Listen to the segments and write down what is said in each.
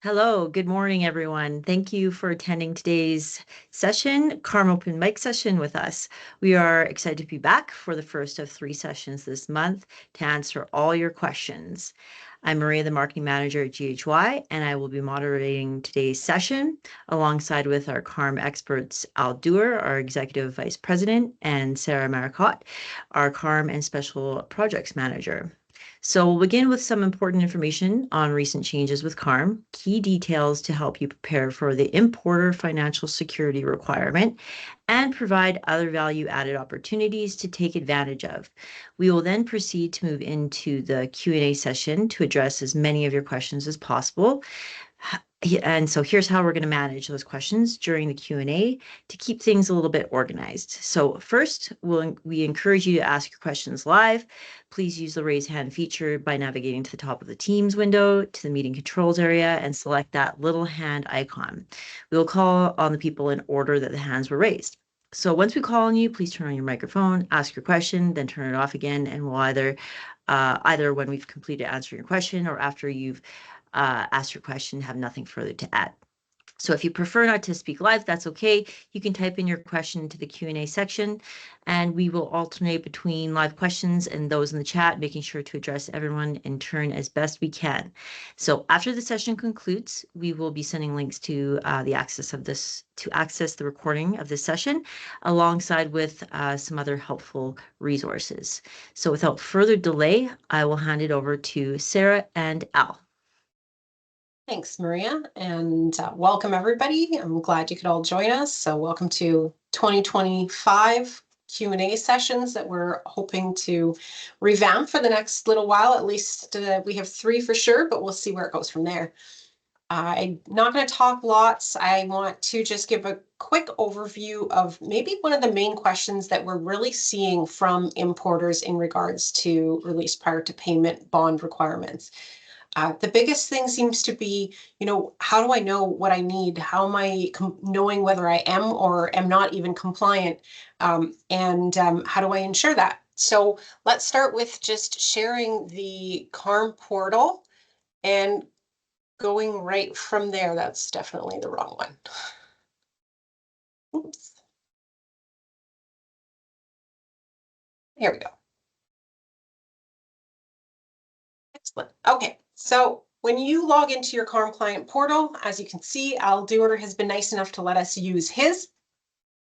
Hello, good morning, everyone. Thank you for attending today's session, CARM Open Mic session with us. We are excited to be back for the first of 3 sessions this month to answer all your questions. I'm Maria, the Marketing Manager at GHY, and I will be moderating today's session alongside with our CARM experts, Al Dewar, our Executive Vice President, and Sarah Maricott, our CARM and Special Projects Manager. So we'll begin with some important information on recent changes with CARM, key details to help you prepare for the importer financial security requirement, and provide other value-added opportunities to take advantage of. We will then proceed to move into the Q&A session to address as many of your questions as possible. And so here's how we're going to manage those questions during the Q&A to keep things a little bit organized. So first, we encourage you to ask your questions live. Please use the raise hand feature by navigating to the top of the Teams window to the meeting controls area and select that little hand icon. We will call on the people in order that the hands were raised. So once we call on you, please turn on your microphone, ask your question, then turn it off again, and we'll either when we've completed answering your question or after you've ask your question, have nothing further to add. So if you prefer not to speak live, that's okay. You can type in your question into the Q&A section, and we will alternate between live questions and those in the chat, making sure to address everyone in turn as best we can. So after the session concludes, we will be sending links to access the recording of this session, alongside with some other helpful resources. So without further delay, I will hand it over to Sarah and Al. Thanks, Maria, and welcome everybody. I'm glad you could all join us. So welcome to 2025 Q&A sessions that we're hoping to revamp for the next little while. At least we have 3 for sure, but we'll see where it goes from there. I'm not going to talk lots. I want to just give a quick overview of maybe one of the main questions that we're really seeing from importers in regards to release prior to payment bond requirements. The biggest thing seems to be, how do I know what I need? How am I knowing whether I am or am not even compliant? And how do I ensure that? So let's start with just sharing the CARM portal and going right from there. That's definitely the wrong one. Oops. Here we go. Excellent. Okay. So when you log into your CARM client portal, as you can see, Al Dewar has been nice enough to let us use his.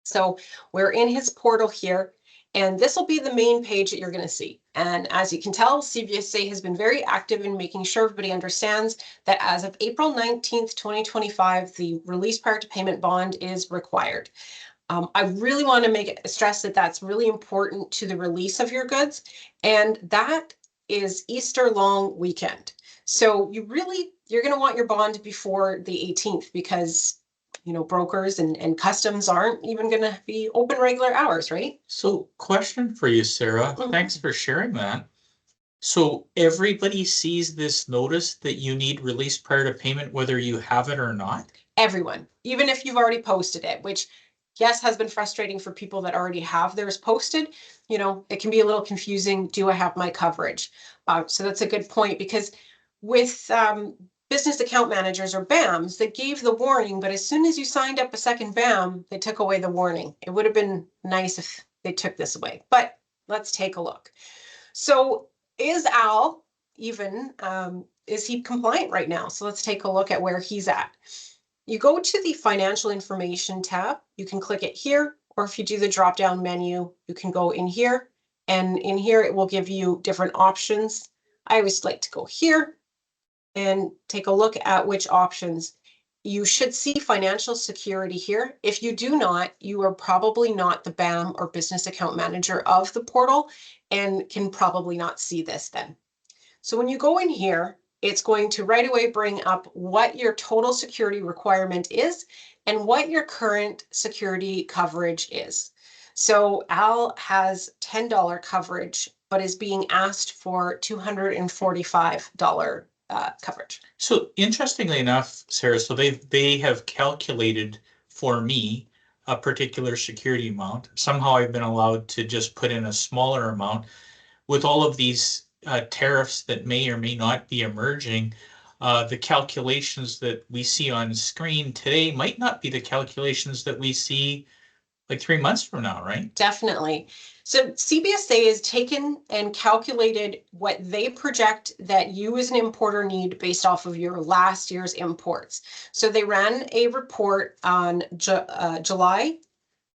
So we're in his portal here, and this will be the main page that you're going to see. And as you can tell, CVSA has been very active in making sure everybody understands that as of April 19th, 2025, the release prior to payment bond is required. I really want to stress that that's really important to the release of your goods, and that is Easter long weekend. So you're going to want your bond before the 18th because, brokers and customs aren't even going to be open regular hours, right? So question for you, Sarah. Mm-hmm. Thanks for sharing that. So everybody sees this notice that you need release prior to payment, whether you have it or not? Everyone, even if you've already posted it, which yes, has been frustrating for people that already have theirs posted. It can be a little confusing. Do I have my coverage? So that's a good point, because with business account managers or BAMs, they gave the warning, but as soon as you signed up a second BAM, they took away the warning. It would have been nice if they took this away, but let's take a look. So is Al even, is he compliant right now? So let's take a look at where he's at. You go to the financial information tab, you can click it here, or if you do the drop-down menu, you can go in here, and in here it will give you different options. I always like to go here and take a look at which options. You should see financial security here. If you do not, you are probably not the BAM or business account manager of the portal and can probably not see this then. So when you go in here, it's going to right away bring up what your total security requirement is and what your current security coverage is. So Al has $10 coverage, but is being asked for $245 coverage. So interestingly enough, Sarah, so they have calculated for me a particular security amount. Somehow I've been allowed to just put in a smaller amount. With all of these tariffs that may or may not be emerging, the calculations that we see on screen today might not be the calculations that we see like 3 months from now, right? Definitely. So CBSA has taken and calculated what they project that you as an importer need based off of your last year's imports. So they ran a report on July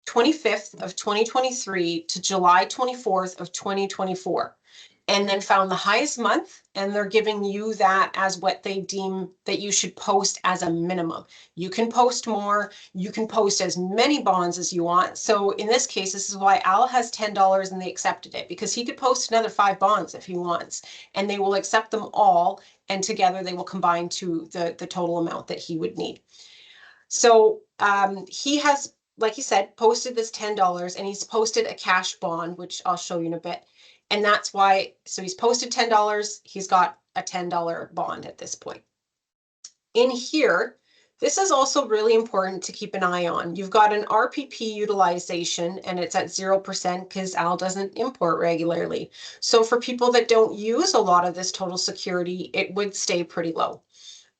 25th of 2023 to July 24th of 2024, and then found the highest month, and they're giving you that as what they deem that you should post as a minimum. You can post more, you can post as many bonds as you want. So in this case, this is why Al has $10 and they accepted it, because he could post another 5 bonds if he wants, and they will accept them all, and together they will combine to the total amount that he would need. So he has, like he said, posted this $10, and he's posted a cash bond, which I'll show you in a bit. And that's why, so he's posted $10, he's got a $10 bond at this point. In here, this is also really important to keep an eye on. You've got an RPP utilization, and it's at 0% because Al doesn't import regularly. So for people that don't use a lot of this total security, it would stay pretty low.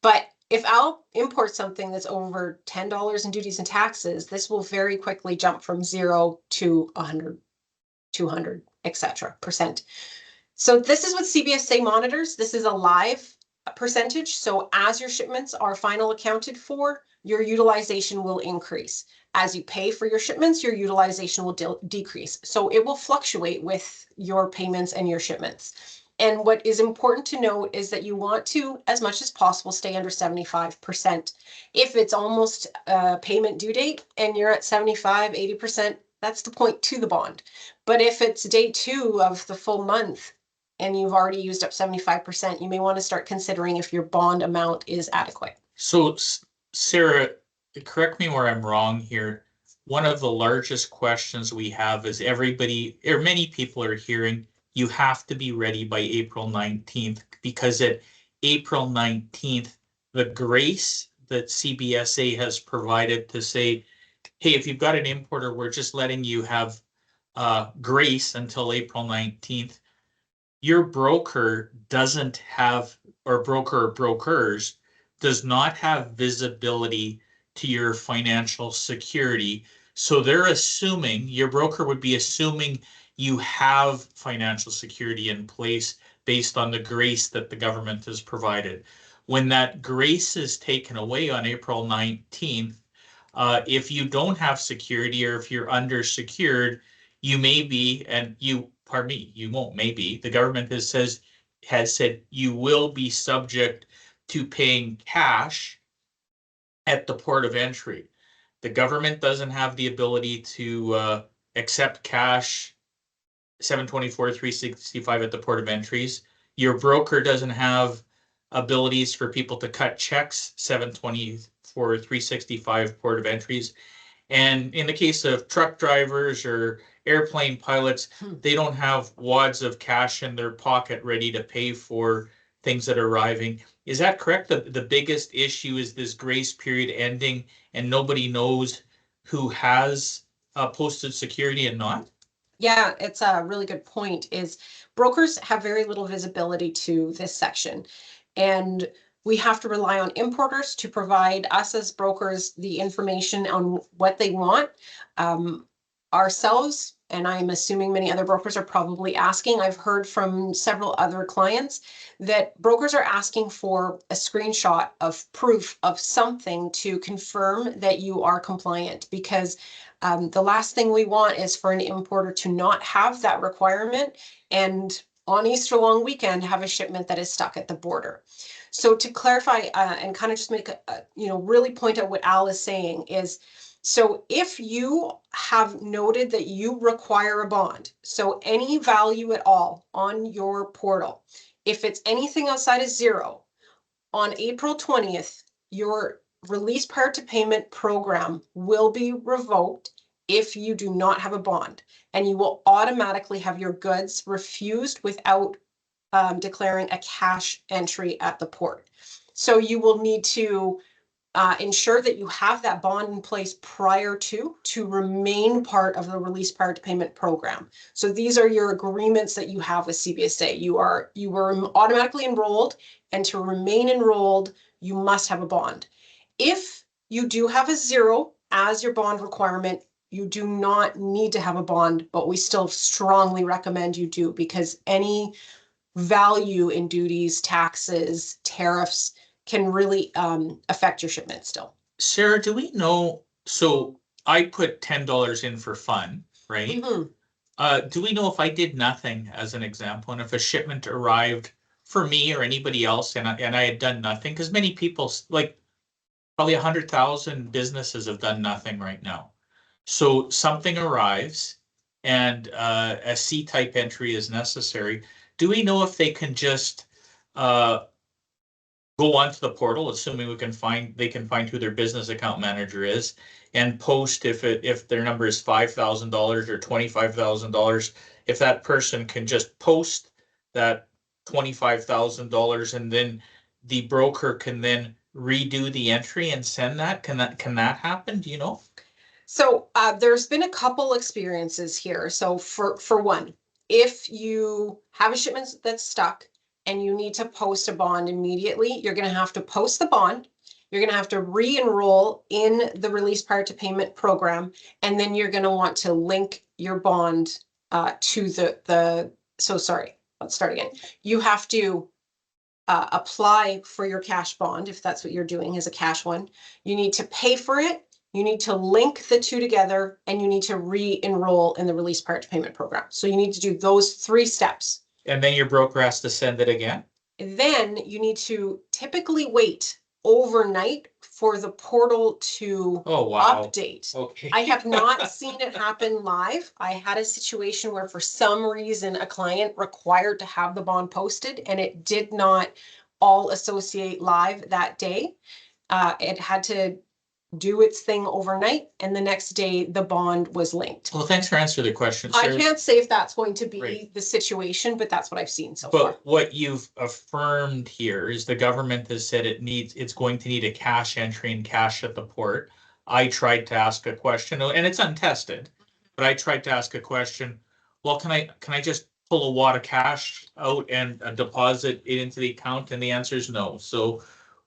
But if Al imports something that's over $10 in duties and taxes, this will very quickly jump from 0 to 100, 200, etc. %. So this is what CBSA monitors. This is a live percentage. So as your shipments are final accounted for, your utilization will increase. As you pay for your shipments, your utilization will decrease. So it will fluctuate with your payments and your shipments. And what is important to note is that you want to, as much as possible, stay under 75%. If it's almost payment due date and you're at 75, 80%, that's the point to the bond. But if it's day 2 of the full month and you've already used up 75%, you may want to start considering if your bond amount is adequate. So Sarah, correct me where I'm wrong here. One of the largest questions we have is everybody, or many people are hearing, you have to be ready by April 19th, because at April 19th, the grace that CBSA has provided to say, hey, if you've got an importer, we're just letting you have grace until April 19th. Your broker doesn't have, or broker or brokers does not have visibility to your financial security. So they're assuming, your broker would be assuming you have financial security in place based on the grace that the government has provided. When that grace is taken away on April 19th, if you don't have security, or if you're undersecured, you may be, and you, pardon me, you won't, maybe, the government has said you will be subject to paying cash at the port of entry. The government doesn't have the ability to accept cash 724, 365 at the port of entries. Your broker doesn't have abilities for people to cut checks 724, 365 port of entries. And in the case of truck drivers or airplane pilots, they don't have wads of cash in their pocket ready to pay for things that are arriving. Is that correct? The biggest issue is this grace period ending and nobody knows who has posted security and not? Yeah, it's a really good point. Is brokers have very little visibility to this section, and we have to rely on importers to provide us as brokers the information on what they want. Ourselves, and I'm assuming many other brokers are probably asking, I've heard from several other clients that brokers are asking for a screenshot of proof of something to confirm that you are compliant, because the last thing we want is for an importer to not have that requirement and on Easter long weekend have a shipment that is stuck at the border. So to clarify and kind of just make really point out what Al is saying is, so if you have noted that you require a bond, so any value at all on your portal, if it's anything outside of 0, on April 20th, your release prior to payment program will be revoked if you do not have a bond, and you will automatically have your goods refused without declaring a cash entry at the port. So you will need to ensure that you have that bond in place prior to remain part of the release prior to payment program. So these are your agreements that you have with CBSA. You were automatically enrolled, and to remain enrolled, you must have a bond. If you do have a 0 as your bond requirement, you do not need to have a bond, but we still strongly recommend you do, because any value in duties, taxes, tariffs can really affect your shipment still. Sarah, do we know, so I put $10 in for fun, right? Do we know if I did nothing, as an example, and if a shipment arrived for me or anybody else and I had done nothing? Because many people, like probably 100,000 businesses have done nothing right now. So something arrives and a C-type entry is necessary. Do we know if they can just go onto the portal, assuming they can find who their business account manager is, and post if their number is $5,000 or $25,000, if that person can just post that $25,000 and then the broker can then redo the entry and send that? Can that happen? Do you know? So there's been a couple experiences here. So for one, if you have a shipment that's stuck and you need to post a bond immediately, you're going to have to post the bond. You're going to have to re-enroll in the release prior to payment program, and then you're going to want to link your bond to so sorry, let's start again. You have to apply for your cash bond, if that's what you're doing, is a cash one. You need to pay for it. You need to link the two together, and you need to re-enroll in the release prior to payment program. So you need to do those 3 steps. And then your broker has to send it again? And then you need to typically wait overnight for the portal to update. Okay. I have not seen it happen live. I had a situation where for some reason a client required to have the bond posted, and it did not all associate live that day. It had to do its thing overnight, and the next day the bond was linked. Well, thanks for answering the question, I Sarah. can't say if that's going to be Right. the situation, but that's what I've seen so far. But what you've affirmed here is the government has said it's going to need a cash entry and cash at the port. I tried to ask a question, and it's untested, but I tried to ask a question. Well, can I just pull a wad of cash out and deposit it into the account? And the answer is no. So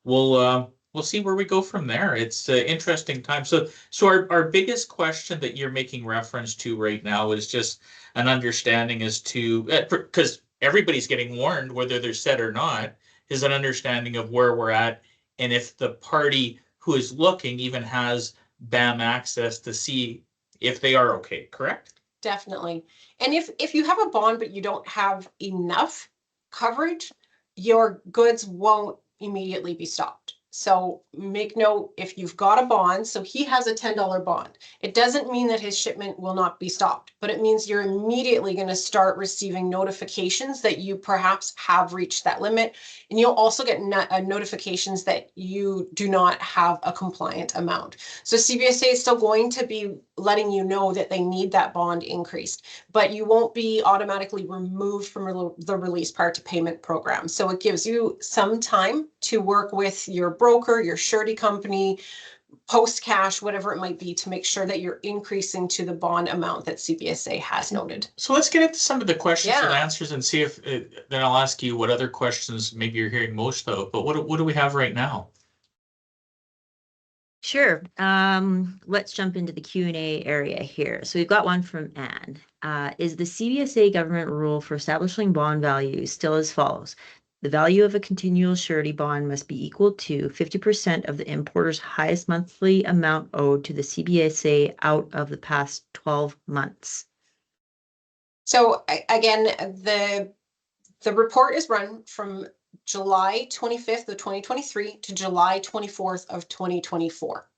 we'll see where we go from there. It's an interesting time. So our biggest question that you're making reference to right now is just an understanding as to, because everybody's getting warned, whether they're set or not, is an understanding of where we're at, and if the party who is looking even has BAM access to see if they are okay, correct? Definitely. And if you have a bond but you don't have enough coverage, your goods won't immediately be stopped. So make note, if you've got a bond, so he has a $10 bond, it doesn't mean that his shipment will not be stopped, but it means you're immediately going to start receiving notifications that you perhaps have reached that limit. And you'll also get notifications that you do not have a compliant amount. So CBSA is still going to be letting you know that they need that bond increased, but you won't be automatically removed from the release prior to payment program. So it gives you some time to work with your broker, your surety company, post cash, whatever it might be, to make sure that you're increasing to the bond amount that CBSA has noted. So let's get into some of the questions and answers and see if then I'll ask you what other questions maybe you're hearing most of. But what do we have right now? Sure. Let's jump into the Q&A area here. So we've got one from Anne. Is the CBSA government rule for establishing bond values still as follows? The value of a continual surety bond must be equal to 50% of the importer's highest monthly amount owed to the CBSA out of the past 12 months. So again, the report is run from July 25th of 2023 to July 24th of 2024.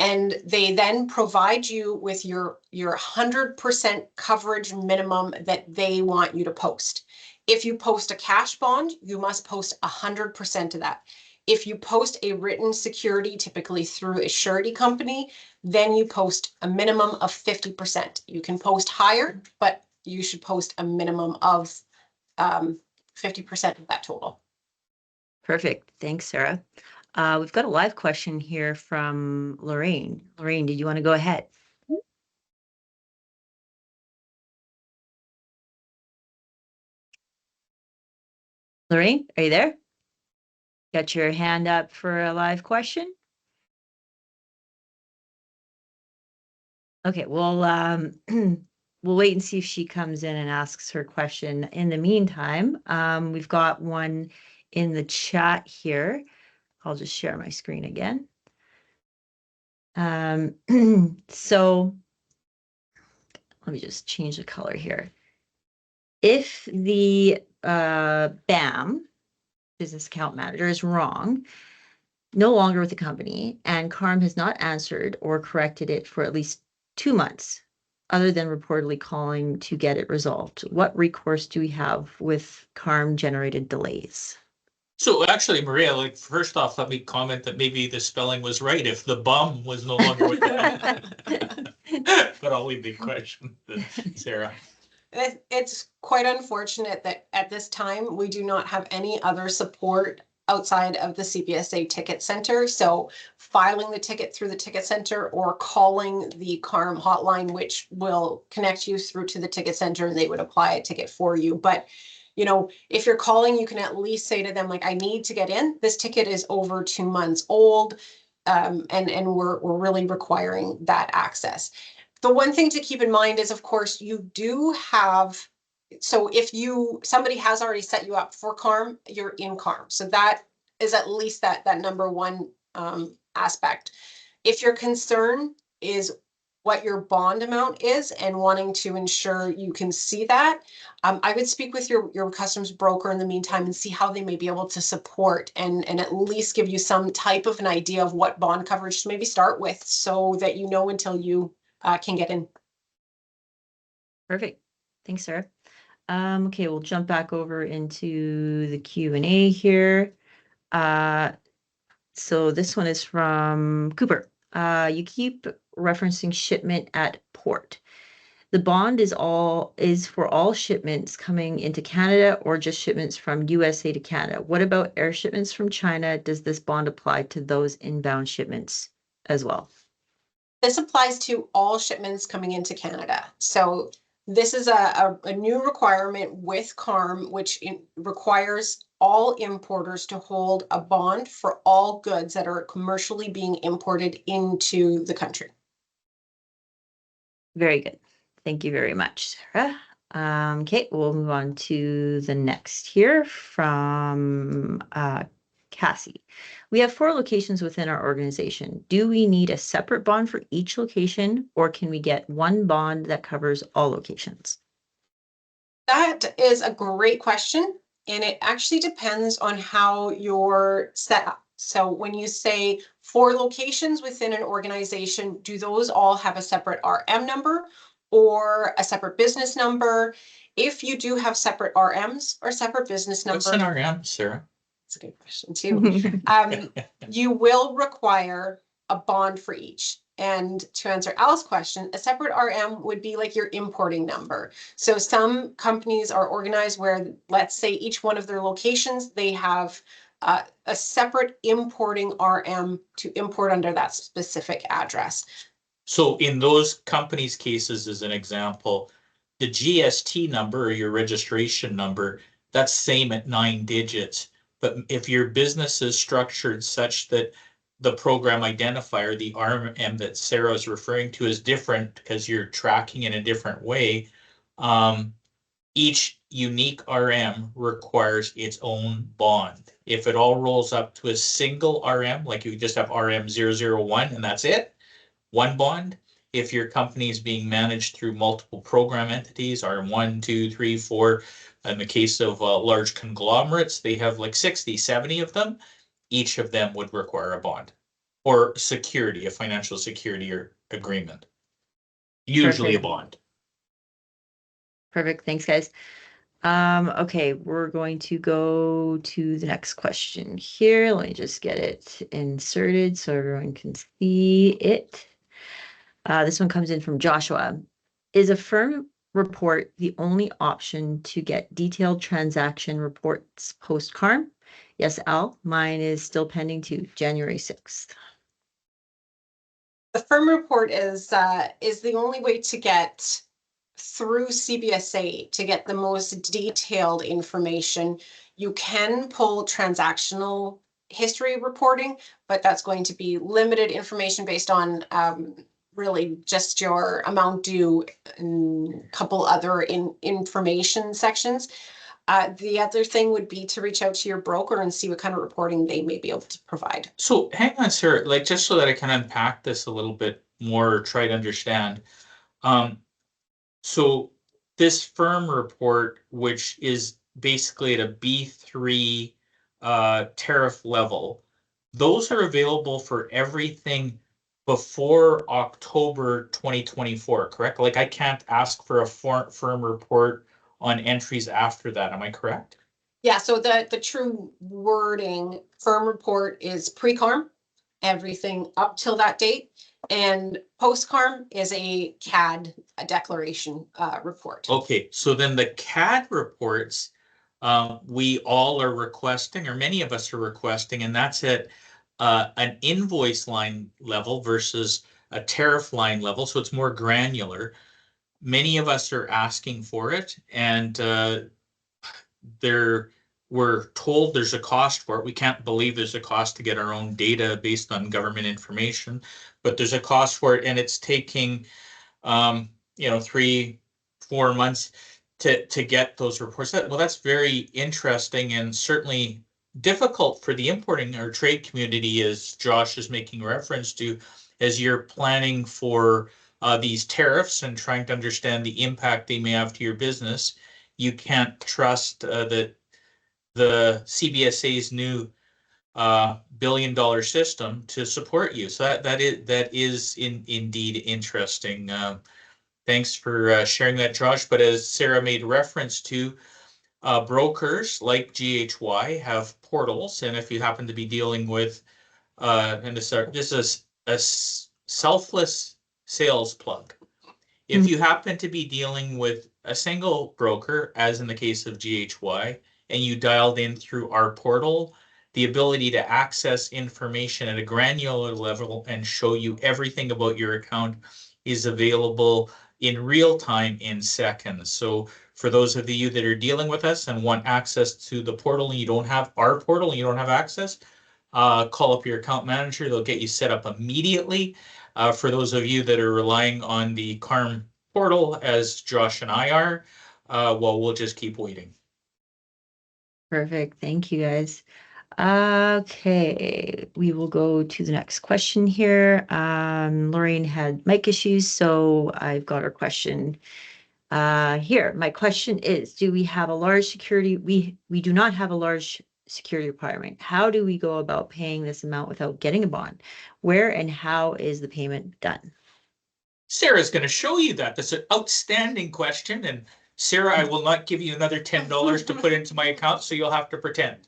And they then provide you with your 100% coverage minimum that they want you to post. If you post a cash bond, you must post 100% of that. If you post a written security, typically through a surety company, then you post a minimum of 50%. You can post higher, but you should post a minimum of 50% of that total. Perfect. Thanks, Sarah. We've got a live question here from Lorraine. Lorraine, did you want to go ahead? Lorraine, are you there? Got your hand up for a live question? Okay, well, we'll wait and see if she comes in and asks her question. In the meantime, we've got one in the chat here. I'll just share my screen again. So let me just change the color here. If the BAM, business account manager, is wrong, no longer with the company, and CARM has not answered or corrected it for at least 2 months, other than reportedly calling to get it resolved, what recourse do we have with CARM generated delays? So actually, Maria, like first off, let me comment that maybe the spelling was right if the bum was no longer with the but I'll leave the question to Sarah. It's quite unfortunate that at this time we do not have any other support outside of the CBSA Ticket Center. So filing the ticket through the Ticket Center or calling the CARM hotline, which will connect you through to the Ticket Center and they would apply a ticket for you. But you know, if you're calling, you can at least say to them, like, I need to get in. This ticket is over 2 months old, and we're really requiring that access. The one thing to keep in mind is, of course, you do have, so if somebody has already set you up for CARM, you're in CARM. So that is at least that number one aspect. If your concern is what your bond amount is and wanting to ensure you can see that, I would speak with your customs broker in the meantime and see how they may be able to support and at least give you some type of an idea of what bond coverage to maybe start with so that you know until you can get in. Perfect. Thanks, Sarah. Okay, we'll jump back over into the Q&A here. So this one is from Cooper. You keep referencing shipment at port. The bond is for all shipments coming into Canada or just shipments from USA to Canada. What about air shipments from China? Does this bond apply to those inbound shipments as well? This applies to all shipments coming into Canada. So this is a new requirement with CARM, which requires all importers to hold a bond for all goods that are commercially being imported into the country. Very good. Thank you very much, Sarah. Okay, we'll move on to the next here from Cassie. We have 4 locations within our organization. Do we need a separate bond for each location, or can we get one bond that covers all locations? That is a great question, and it actually depends on how you're set up. So when you say 4 locations within an organization, do those all have a separate RM number or a separate business number? If you do have separate RMs or separate business numbers. What's an RM, Sarah? That's a good question too. You will require a bond for each. And to answer Al's question, a separate RM would be like your importing number. So some companies are organized where, let's say, each one of their locations, they have a separate importing RM to import under that specific address. So in those companies' cases, as an example, the GST number or your registration number, that's same at 9 digits. But if your business is structured such that the program identifier, the RM that Sarah is referring to, is different because you're tracking in a different way, each unique RM requires its own bond. If it all rolls up to a single RM, like you just have RM 001 and that's it, one bond. If your company is being managed through multiple program entities, RM 1, 2, 3, 4, in the case of large conglomerates, they have like 60, 70 of them. Each of them would require a bond or security, a financial security or agreement. Usually a bond. Perfect. Thanks, guys. Okay, we're going to go to the next question here. Let me just get it inserted so everyone can see it. This one comes in from Joshua. Is a firm report the only option to get detailed transaction reports post-CARM? Yes, Al, mine is still pending to January 6th. The firm report is the only way to get through CBSA to get the most detailed information. You can pull transactional history reporting, but that's going to be limited information based on really just your amount due and a couple other information sections. The other thing would be to reach out to your broker and see what kind of reporting they may be able to provide. So hang on, Sarah, like just so that I can unpack this a little bit more, or try to understand. So this firm report, which is basically at a B3 tariff level, those are available for everything before October 2024, correct? Like I can't ask for a firm report on entries after that. Am I correct? Yeah, so the true wording firm report is pre-CARM, everything up till that date, and post-CARM is a CAD declaration report. Okay, so then the CAD reports, we all are requesting, or many of us are requesting, and that's at an invoice line level versus a tariff line level, so it's more granular. Many of us are asking for it, and we're told there's a cost for it. We can't believe there's a cost to get our own data based on government information, but there's a cost for it, and it's taking 3-4 months to get those reports. Well, that's very interesting and certainly difficult for the importing or trade community, as Josh is making reference to, as you're planning for these tariffs and trying to understand the impact they may have to your business. You can't trust that the CBSA's new billion-dollar system to support you. So that is indeed interesting. Thanks for sharing that, Josh. But as Sarah made reference to, brokers like GHY have portals, and if you happen to be dealing with, and this is a selfless sales plug. If you happen to be dealing with a single broker, as in the case of GHY, and you dialed in through our portal, the ability to access information at a granular level and show you everything about your account is available in real time in seconds. So for those of you that are dealing with us and want access to the portal and you don't have our portal and you don't have access, call up your account manager. They'll get you set up immediately. For those of you that are relying on the CARM portal, as Josh and I are, well, we'll just keep waiting. Perfect. Thank you, guys. Okay, we will go to the next question here. Lorraine had mic issues, so I've got her question here. My question is, do we have a large security? We do not have a large security requirement. How do we go about paying this amount without getting a bond? Where and how is the payment done? Sarah's going to show you that. That's an outstanding question. And Sarah, I will not give you another $10 to put into my account, so you'll have to pretend.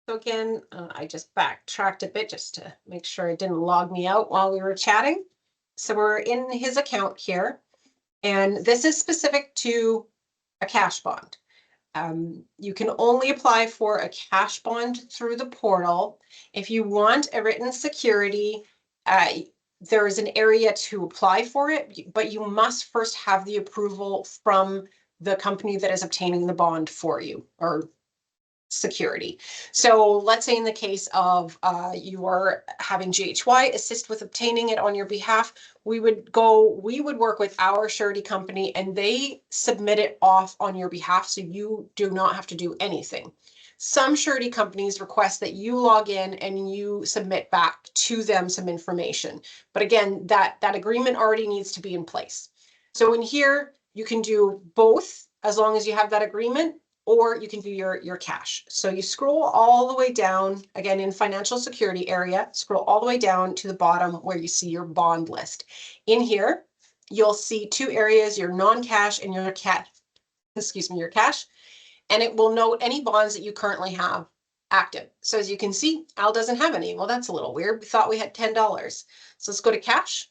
So again, I just backtracked a bit just to make sure it didn't log me out while we were chatting. So we're in his account here, and this is specific to a cash bond. You can only apply for a cash bond through the portal. If you want a written security, there is an area to apply for it, but you must first have the approval from the company that is obtaining the bond for you, or security. So let's say in the case of you are having GHY assist with obtaining it on your behalf, we would work with our surety company and they submit it off on your behalf, so you do not have to do anything. Some surety companies request that you log in and you submit back to them some information. But again, that agreement already needs to be in place. So in here, you can do both as long as you have that agreement, or you can do your cash. So you scroll all the way down, again, in financial security area, scroll all the way down to the bottom where you see your bond list. In here, you'll see two areas, your non-cash and your cash, and it will note any bonds that you currently have active. So as you can see, Al doesn't have any. Well, that's a little weird. We thought we had $10. So let's go to cash.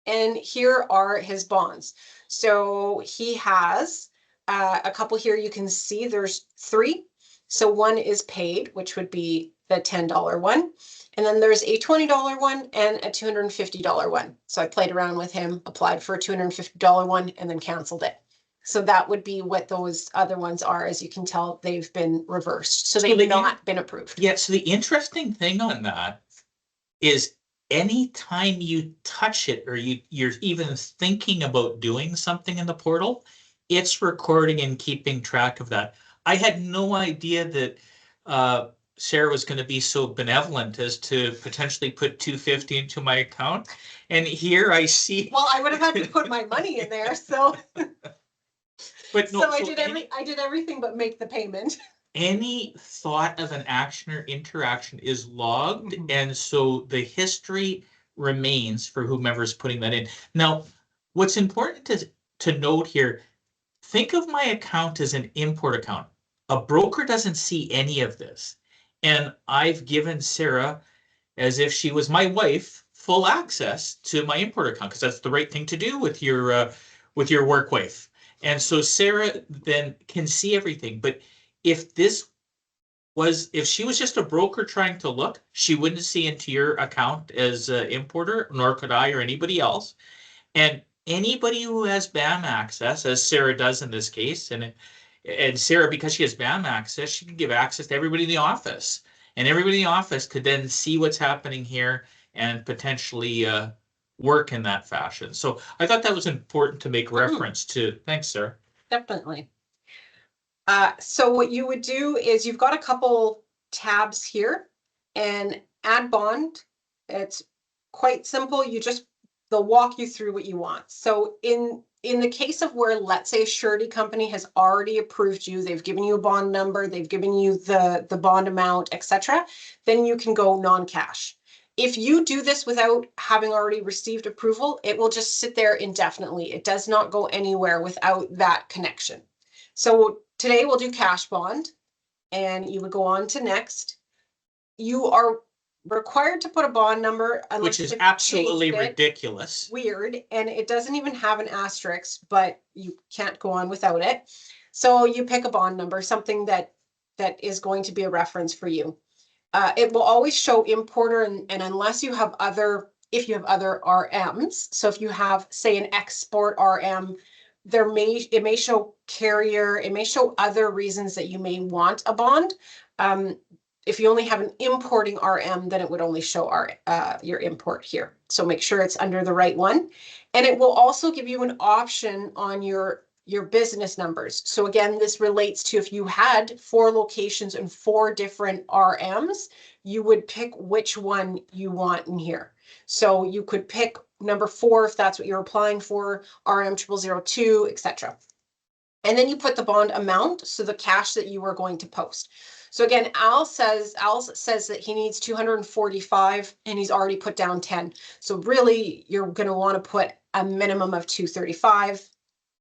And here are his bonds. So he has a couple here. You can see there's 3. So one is paid, which would be the $10 one. And then there's a $20 one and a $250 one. So I played around with him, applied for a $250 one, and then canceled it. So that would be what those other ones are. As you can tell, they've been reversed. So they've not been approved. Yeah, so the interesting thing on that is anytime you touch it or you're even thinking about doing something in the portal, it's recording and keeping track of that. I had no idea that Sarah was going to be so benevolent as to potentially put $250 into my account. And here I see. Well, I would have had to put my money in there, so. But no, so I did everything but make the payment. Any thought of an action or interaction is logged, and so the history remains for whomever's putting that in. Now, what's important to note here, think of my account as an import account. A broker doesn't see any of this. And I've given Sarah, as if she was my wife, full access to my import account, because that's the right thing to do with your work wife. And so Sarah then can see everything. But if she was just a broker trying to look, she wouldn't see into your account as an importer, nor could I or anybody else. And anybody who has BAM access, as Sarah does in this case, and Sarah, because she has BAM access, she can give access to everybody in the office. And everybody in the office could then see what's happening here and potentially work in that fashion. So I thought that was important to make reference to. Thanks, Sarah. Definitely. So what you would do is you've got a couple tabs here, and add bond. It's quite simple. They'll walk you through what you want. So in the case of where, let's say, a surety company has already approved you, they've given you a bond number, they've given you the bond amount, etc., then you can go non-cash. If you do this without having already received approval, it will just sit there indefinitely. It does not go anywhere without that connection. So today we'll do cash bond, and you would go on to next. You are required to put a bond number, which is absolutely ridiculous. Weird, and it doesn't even have an asterisk, but you can't go on without it. So you pick a bond number, something that is going to be a reference for you. It will always show importer, and unless you have if you have other RMs, so if you have, say, an export RM, it may show carrier, it may show other reasons that you may want a bond. If you only have an importing RM, then it would only show your import here. So make sure it's under the right one. And it will also give you an option on your business numbers. So again, this relates to if you had 4 locations and 4 different RMs, you would pick which one you want in here. So you could pick number 4 if that's what you're applying for, RM 0002, etc. And then you put the bond amount, so the cash that you are going to post. So again, Al says that he needs 245 and he's already put down 10. So really you're going to want to put a minimum of 235,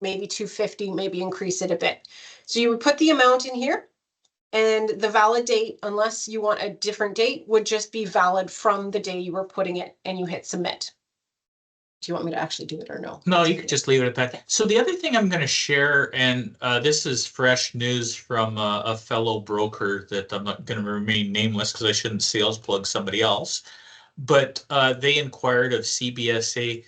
maybe 250, maybe increase it a bit. So you would put the amount in here, and the valid date, unless you want a different date, would just be valid from the day you were putting it, and you hit submit. Do you want me to actually do it or no? No, you could just leave it at that. So the other thing I'm going to share, and this is fresh news from a fellow broker that I'm not going to remain nameless because I shouldn't sales plug somebody else, but they inquired of CBSA,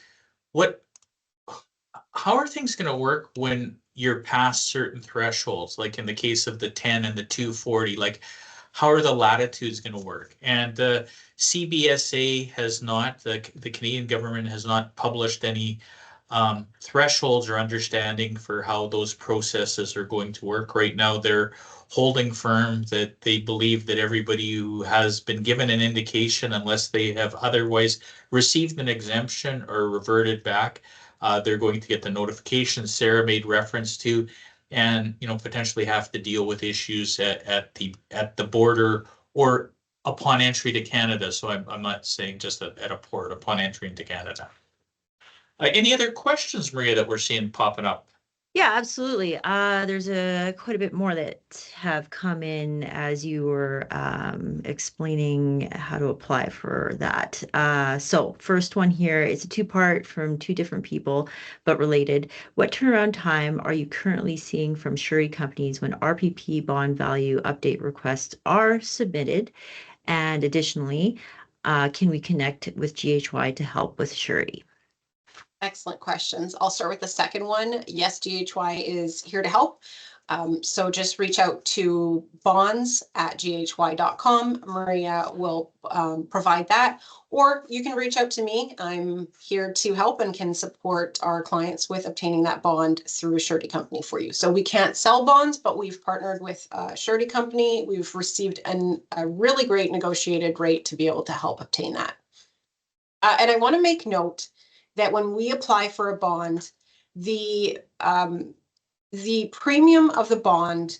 how are things going to work when you're past certain thresholds, like in the case of the 10 and the 240, like how are the latitudes going to work? And the CBSA has not, the Canadian government has not published any thresholds or understanding for how those processes are going to work. Right now, they're holding firm that they believe that everybody who has been given an indication, unless they have otherwise received an exemption or reverted back, they're going to get the notification Sarah made reference to, and potentially have to deal with issues at the border or upon entry to Canada. So I'm not saying just at a port, upon entry into Canada. Any other questions, Maria, that we're seeing popping up? Yeah, absolutely. There's quite a bit more that have come in as you were explaining how to apply for that. So first one here is a two-part from two different people, but related. What turnaround time are you currently seeing from surety companies when RPP bond value update requests are submitted? And additionally, can we connect with GHY to help with surety? Excellent questions. I'll start with the second one. Yes, GHY is here to help. So just reach out to bonds@ghy.com. Maria will provide that, or you can reach out to me. I'm here to help and can support our clients with obtaining that bond through a surety company for you. So we can't sell bonds, but we've partnered with a surety company. We've received a really great negotiated rate to be able to help obtain that. And I want to make note that when we apply for a bond, the premium of the bond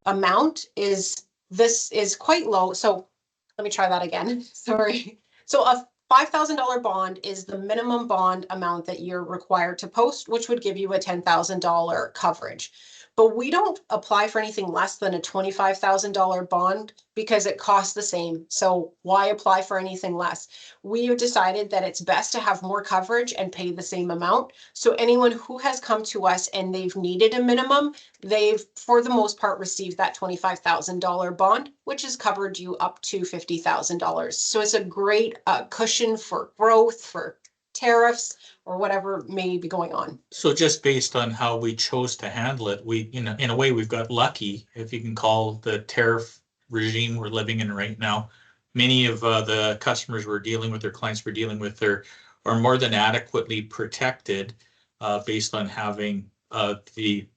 amount is quite low. So let me try that again. Sorry. So a $5,000 bond is the minimum bond amount that you're required to post, which would give you a $10,000 coverage. But we don't apply for anything less than a $25,000 bond because it costs the same. So why apply for anything less? We have decided that it's best to have more coverage and pay the same amount. So anyone who has come to us and they've needed a minimum, they've, for the most part, received that $25,000 bond, which has covered you up to $50,000. So it's a great cushion for growth, for tariffs, or whatever may be going on. So just based on how we chose to handle it, we, you know, in a way, we've got lucky, if you can call the tariff regime we're living in right now. Many of the customers we're dealing with, their clients we're dealing with, are more than adequately protected based on having the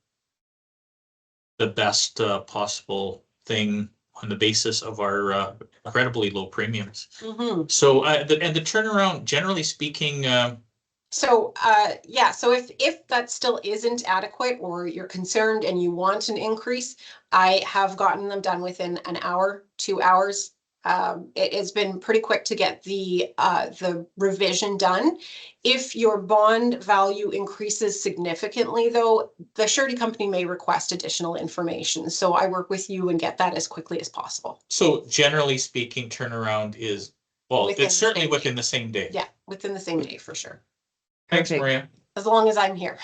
best possible thing on the basis of our incredibly low premiums. Mhm. So and the turnaround, generally speaking, So yeah, so if that still isn't adequate or you're concerned and you want an increase, I have gotten them done within an hour, 2 hours. It has been pretty quick to get the revision done. If your bond value increases significantly, though, the surety company may request additional information. So I work with you and get that as quickly as possible. so generally speaking, turnaround is, well, Within it's the certainly same within day. the same day. Yeah, within the same day for sure. Thanks, Perfect. Maria. As long as I'm here.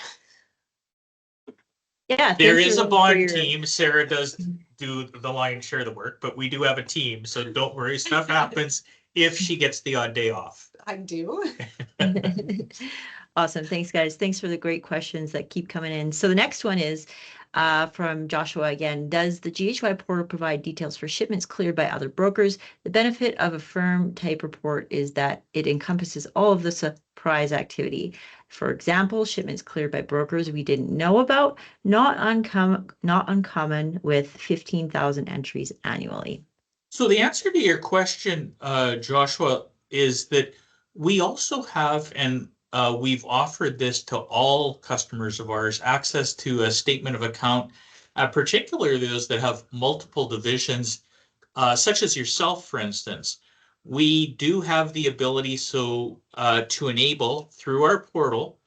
Yeah, There thank is a you for bond your team. Sarah does do the lion's share of the work, but we do have a team, so don't worry. Stuff happens if she gets the odd day off. I do. Awesome. Thanks, guys. Thanks for the great questions that keep coming in. So the next one is from Joshua again. Does the GHY portal provide details for shipments cleared by other brokers? The benefit of a firm type report is that it encompasses all of the surprise activity. For example, shipments cleared by brokers we didn't know about, not uncommon with 15,000 entries annually. So the answer to your question, Joshua, is that we also have, and we've offered this to all customers of ours, access to a statement of account, particularly those that have multiple divisions, such as yourself, for instance. We do have the ability to enable through our portal,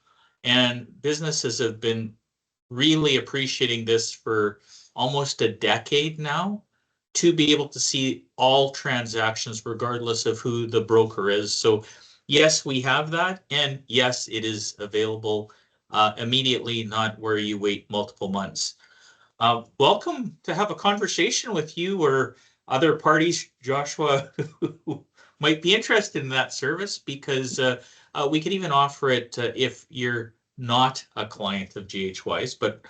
and businesses have been really appreciating this for almost a decade now, to be able to see all transactions regardless of who the broker is. So yes, we have that, and yes, it is available immediately, not where you wait multiple months. Welcome to have a conversation with you or other parties, Joshua, who might be interested in that service, because we could even offer it if you're not a client of GHY's, but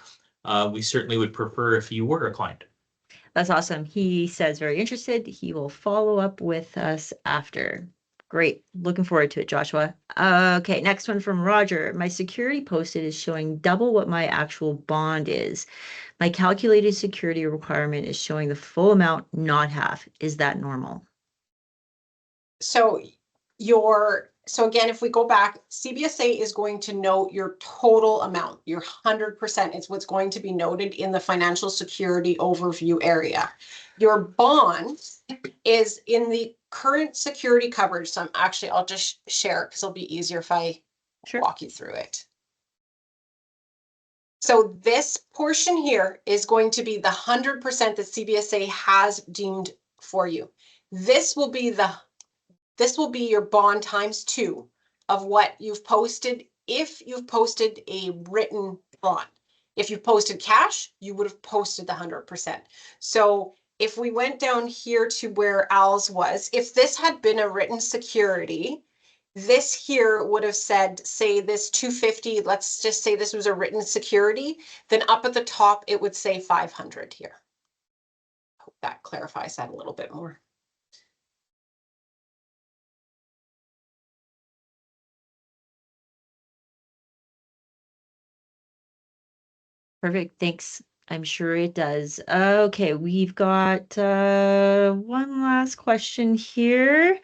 we certainly would prefer if you were a client. That's awesome. He says very interested. He will follow up with us after. Great. Looking forward to it, Joshua. Okay, next one from Roger. My security posted is showing double what my actual bond is. My calculated security requirement is showing the full amount, not half. Is that normal? So again, if we go back, CBSA is going to note your total amount, your 100%. It's what's going to be noted in the financial security overview area. Your bond is in the current security coverage. So I'll just share it because it'll be easier if I Sure. walk you through it. So this portion here is going to be the 100% that CBSA has deemed for you. This will be your bond times 2 of what you've posted if you've posted a written bond. If you posted cash, you would have posted the 100%. So if we went down here to where Al's was, if this had been a written security, this here would have said, say this 250, let's just say this was a written security, then up at the top, it would say 500 here. Hope that clarifies that a little bit more. Perfect. Thanks. I'm sure it does. Okay, we've got one last question here.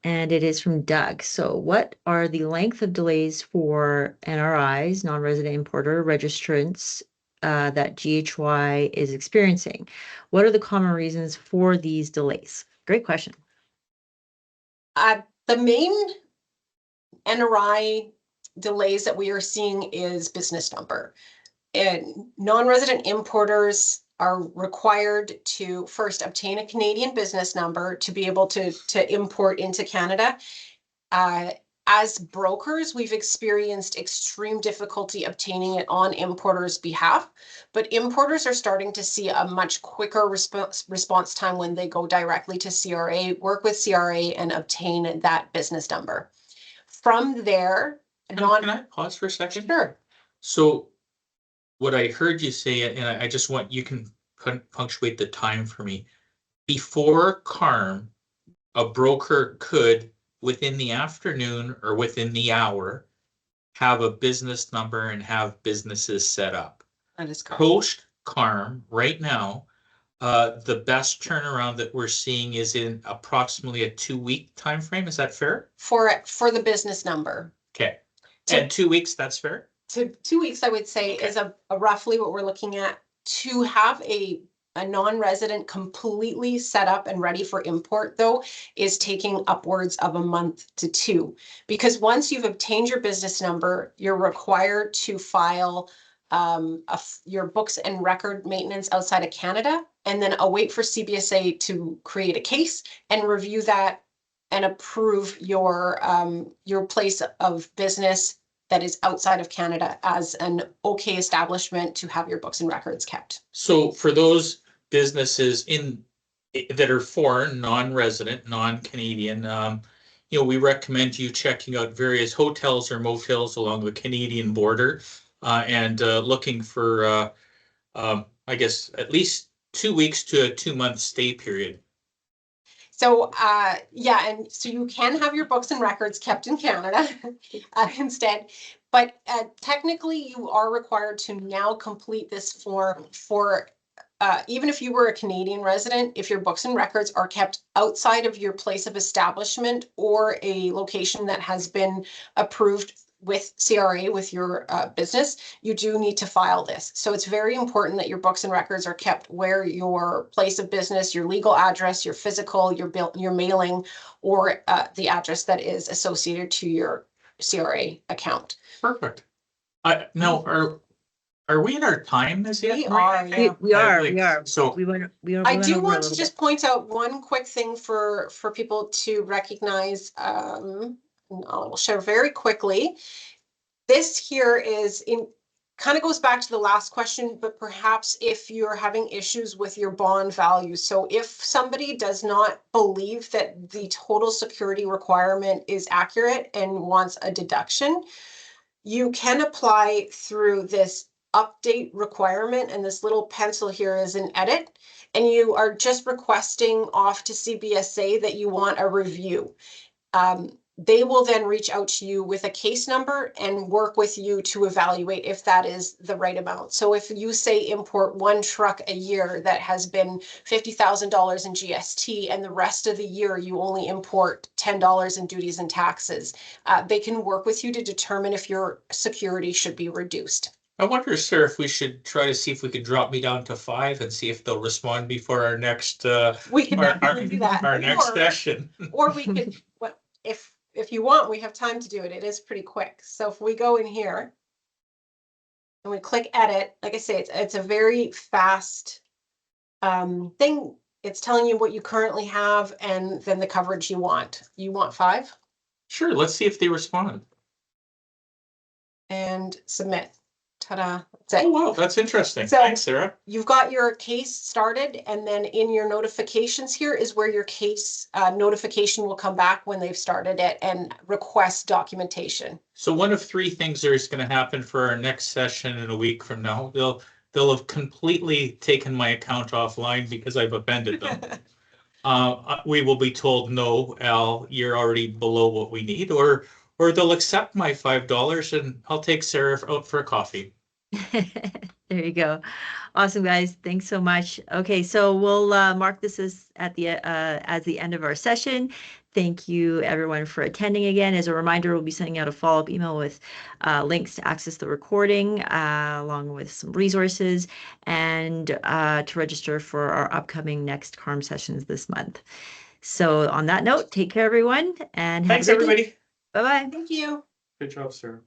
And it is from Doug. So what are the length of delays for NRIs, non-resident importer registrants, that GHY is experiencing? What are the common reasons for these delays? Great question. The main NRI delays that we are seeing is business number. And non-resident importers are required to first obtain a Canadian business number to be able to import into Canada. As brokers, we've experienced extreme difficulty obtaining it on importers' behalf, but importers are starting to see a much quicker response time when they go directly to CRA, work with CRA, and obtain that business number. From there, Can I pause for a second? Sure. So what I heard you say, and I just want, you can punctuate the time for me. Before CARM, a broker could, within the afternoon or within the hour, have a business number and have businesses set up. That is correct. Post CARM, right now, the best turnaround that we're seeing is in approximately a 2-week time frame. Is that fair? For the business number. Okay. And 2 weeks, that's fair? So 2 weeks, I would say, is a roughly what we're looking at. To have a non-resident completely set up and ready for import, though, is taking upwards of a month to 2. Because once you've obtained your business number, you're required to file your books and record maintenance outside of Canada, and then await for CBSA to create a case and review that and approve your place of business that is outside of Canada as an okay establishment to have your books and records kept. So for those businesses that are foreign, non-resident, non-Canadian, we recommend you checking out various hotels or motels along the Canadian border, and looking for, I guess, at least 2 weeks to a 2-month stay period. So yeah, and so you can have your books and records kept in Canada instead, but technically you are required to now complete this form for even if you were a Canadian resident, if your books and records are kept outside of your place of establishment or a location that has been approved with CRA with your business, you do need to file this. So it's very important that your books and records are kept where your place of business, your legal address, your physical, your mailing, or the address that is associated to your CRA account. Perfect. Now, are we in our time as yet? We are. We are. So I do want to just point out one quick thing for people to recognize. I'll share very quickly. This here is kind of goes back to the last question, but perhaps if you're having issues with your bond value. So if somebody does not believe that the total security requirement is accurate and wants a deduction, you can apply through this update requirement, and this little pencil here is an edit, and you are just requesting off to CBSA that you want a review. They will then reach out to you with a case number and work with you to evaluate if that is the right amount. So if you say import 1 truck a year that has been $50,000 in GST and the rest of the year you only import $10 in duties and taxes, they can work with you to determine if your security should be reduced. I wonder, sir, if we should try to see if we could drop me down to 5 and see if they'll respond before our next we can do that. Our next session. Or we could, if you want, we have time to do it. It is pretty quick. So if we go in here, and we click edit, like I say, it's a very fast thing. It's telling you what you currently have and then the coverage you want. You want 5? Sure, let's see if they respond. And submit. Ta-da. That's it. Oh, wow, that's interesting. So- Thanks, Sarah. You've got your case started, and then in your notifications here is where your case notification will come back when they've started it and request documentation. So one of 3 things that is going to happen for our next session in a week from now. They'll have completely taken my account offline because I've offended them. We will be told, no, Al, you're already below what we need, or they'll accept my $5 and I'll take Sarah out for a coffee. There you go. Awesome, guys. Thanks so much. Okay, so we'll mark this as the end of our session. Thank you, everyone, for attending again. As a reminder, we'll be sending out a follow-up email with links to access the recording, along with some resources, and to register for our upcoming next CARM sessions this month. So on that note, take care, everyone, and have Thanks, a good day. everybody. Bye-bye. Thank you. Good job, Sarah.